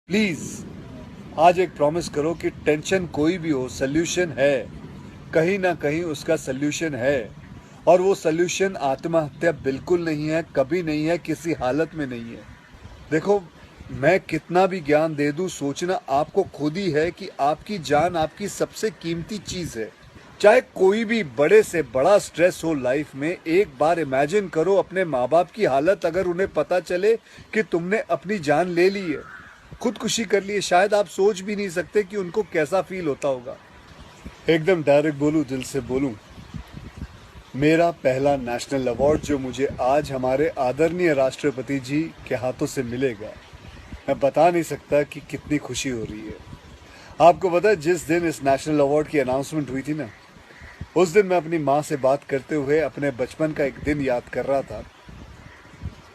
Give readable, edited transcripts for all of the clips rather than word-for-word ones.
Please आज एक promise करो कि टेंशन कोई भी हो, सोल्यूशन है। कहीं ना कहीं उसका सोल्यूशन है। और वो सोल्यूशन आत्महत्या बिल्कुल नहीं है, कभी नहीं है, किसी हालत में नहीं है। देखो, मैं कितना भी ज्ञान दे दूं, सोचना आपको खुद ही है कि आपकी जान आपकी सबसे कीमती चीज है। चाहे कोई भी बड़े से बड़ा स्ट्रेस हो लाइफ में, एक बार इमेजिन करो अपने माँ बाप की हालत अगर उन्हें पता चले कि तुमने अपनी जान ले ली है, खुदकुशी कर ली है। शायद आप सोच भी नहीं सकते कि उनको कैसा फील होता होगा। एकदम डायरेक्ट बोलूं, दिल से बोलूं, मेरा पहला नेशनल अवार्ड जो मुझे आज हमारे आदरणीय राष्ट्रपति जी के हाथों से मिलेगा, मैं बता नहीं सकता कि कितनी खुशी हो रही है। आपको पता है, जिस दिन इस नेशनल अवार्ड की अनाउंसमेंट हुई थी ना, उस दिन मैं अपनी माँ से बात करते हुए अपने बचपन का एक दिन याद कर रहा था,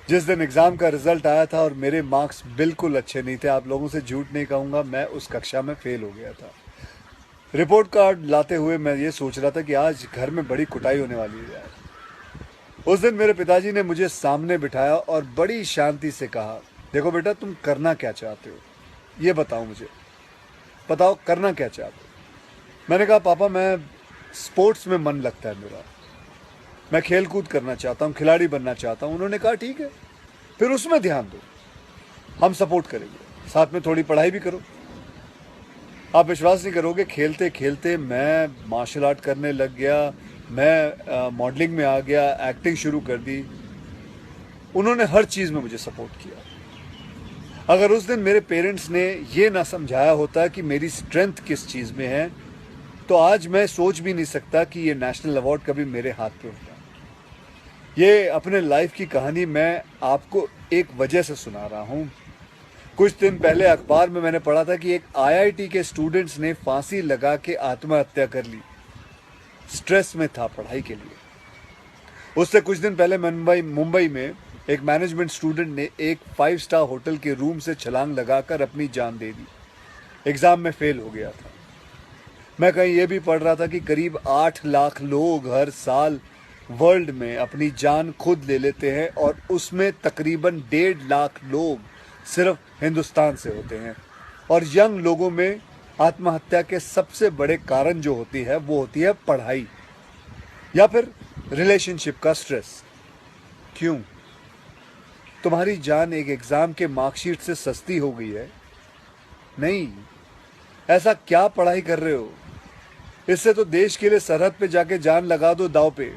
जिस दिन एग्जाम का रिजल्ट आया था और मेरे मार्क्स बिल्कुल अच्छे नहीं थे। आप लोगों से झूठ नहीं कहूंगा, मैं उस कक्षा में फेल हो गया था। रिपोर्ट कार्ड लाते हुए मैं ये सोच रहा था कि आज घर में बड़ी कुटाई होने वाली है यार। उस दिन मेरे पिताजी ने मुझे सामने बिठाया और बड़ी शांति से कहा, देखो बेटा, तुम करना क्या चाहते हो, ये बताओ मुझे, बताओ करना क्या चाहते हो। मैंने कहा, पापा, मैं स्पोर्ट्स में मन लगता है मेरा, मैं खेल कूद करना चाहता हूँ, खिलाड़ी बनना चाहता हूँ। उन्होंने कहा, ठीक है, फिर उसमें ध्यान दो, हम सपोर्ट करेंगे, साथ में थोड़ी पढ़ाई भी करो। आप विश्वास नहीं करोगे, खेलते खेलते मैं मार्शल आर्ट करने लग गया, मैं मॉडलिंग में आ गया, एक्टिंग शुरू कर दी। उन्होंने हर चीज़ में मुझे सपोर्ट किया। अगर उस दिन मेरे पेरेंट्स ने ये ना समझाया होता कि मेरी स्ट्रेंथ किस चीज़ में है, तो आज मैं सोच भी नहीं सकता कि ये नेशनल अवार्ड कभी मेरे हाथ पे होता। ये अपने लाइफ की कहानी मैं आपको एक वजह से सुना रहा हूँ। कुछ दिन पहले अखबार में मैंने पढ़ा था कि एक आईआईटी के स्टूडेंट्स ने फांसी लगा के आत्महत्या कर ली। स्ट्रेस में था पढ़ाई के लिए। उससे कुछ दिन पहले मुंबई में एक मैनेजमेंट स्टूडेंट ने एक 5 स्टार होटल के रूम से छलांग लगाकर अपनी जान दे दी। एग्जाम में फेल हो गया था। मैं कहीं ये भी पढ़ रहा था कि करीब 8 लाख लोग हर साल वर्ल्ड में अपनी जान खुद ले लेते हैं और उसमें तकरीबन 1.5 लाख लोग सिर्फ हिंदुस्तान से होते हैं। और यंग लोगों में आत्महत्या के सबसे बड़े कारण जो होती है वो होती है पढ़ाई या फिर रिलेशनशिप का स्ट्रेस। क्यों? तुम्हारी जान एक एग्जाम के मार्कशीट से सस्ती हो गई है? नहीं। ऐसा क्या पढ़ाई कर रहे हो? इससे तो देश के लिए सरहद पे जाके जान लगा दो दांव पे।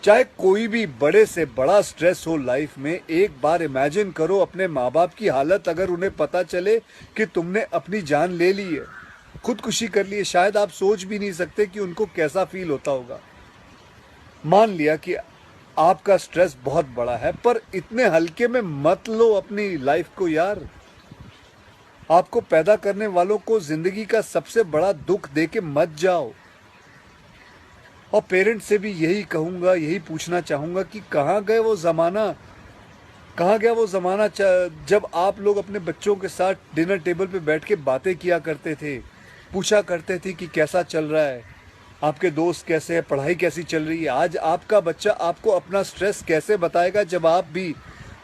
चाहे कोई भी बड़े से बड़ा स्ट्रेस हो लाइफ में, एक बार इमेजिन करो अपने माँ बाप की हालत अगर उन्हें पता चले कि तुमने अपनी जान ले ली है, खुदकुशी कर ली है। शायद आप सोच भी नहीं सकते कि उनको कैसा फील होता होगा। मान लिया कि आपका स्ट्रेस बहुत बड़ा है, पर इतने हल्के में मत लो अपनी लाइफ को यार। आपको पैदा करने वालों को जिंदगी का सबसे बड़ा दुख दे के मत जाओ। और पेरेंट्स से भी यही कहूंगा, यही पूछना चाहूंगा कि कहाँ गए वो ज़माना, कहाँ गया वो ज़माना जब आप लोग अपने बच्चों के साथ डिनर टेबल पे बैठ के बातें किया करते थे, पूछा करते थे कि कैसा चल रहा है, आपके दोस्त कैसे हैं, पढ़ाई कैसी चल रही है। आज आपका बच्चा आपको अपना स्ट्रेस कैसे बताएगा जब आप भी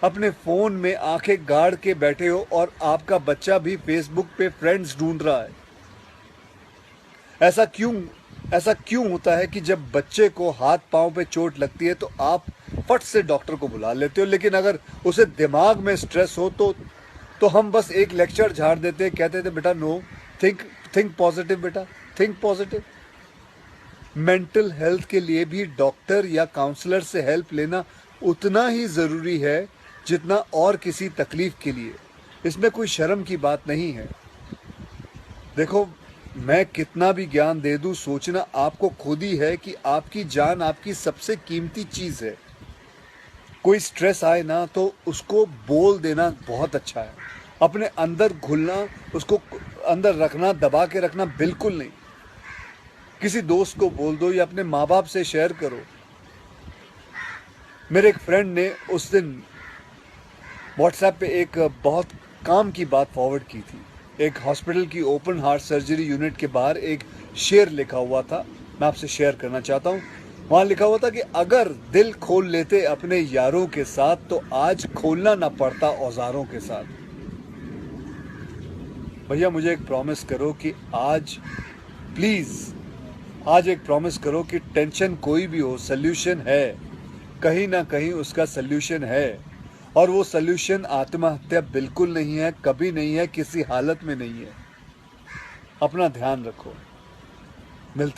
अपने फ़ोन में आंखें गाड़ के बैठे हो और आपका बच्चा भी फेसबुक पे फ्रेंड्स ढूंढ रहा है। ऐसा क्यों होता है कि जब बच्चे को हाथ पांव पे चोट लगती है तो आप फट से डॉक्टर को बुला लेते हो, लेकिन अगर उसे दिमाग में स्ट्रेस हो तो हम बस एक लेक्चर झाड़ देते, कहते थे बेटा नो, थिंक पॉजिटिव बेटा, थिंक पॉजिटिव। मेंटल हेल्थ के लिए भी डॉक्टर या काउंसलर से हेल्प लेना उतना ही ज़रूरी है जितना और किसी तकलीफ के लिए। इसमें कोई शर्म की बात नहीं है। देखो, मैं कितना भी ज्ञान दे दूं, सोचना आपको खुद ही है कि आपकी जान आपकी सबसे कीमती चीज़ है। कोई स्ट्रेस आए ना तो उसको बोल देना बहुत अच्छा है। अपने अंदर घुलना, उसको अंदर रखना, दबा के रखना बिल्कुल नहीं। किसी दोस्त को बोल दो या अपने माँ बाप से शेयर करो। मेरे एक फ्रेंड ने उस दिन व्हाट्सएप पे एक बहुत काम की बात फॉरवर्ड की थी। एक हॉस्पिटल की ओपन हार्ट सर्जरी यूनिट के बाहर एक शेर लिखा हुआ था, मैं आपसे शेयर करना चाहता हूँ। वहाँ लिखा हुआ था कि अगर दिल खोल लेते अपने यारों के साथ तो आज खोलना ना पड़ता औजारों के साथ। भैया मुझे एक प्रॉमिस करो कि आज प्लीज़ आज एक प्रॉमिस करो कि टेंशन कोई भी हो सल्यूशन है, कहीं ना कहीं उसका सल्यूशन है और वो सल्यूशन आत्महत्या बिल्कुल नहीं है, कभी नहीं है, किसी हालत में नहीं है। अपना ध्यान रखो। मिलते हैं।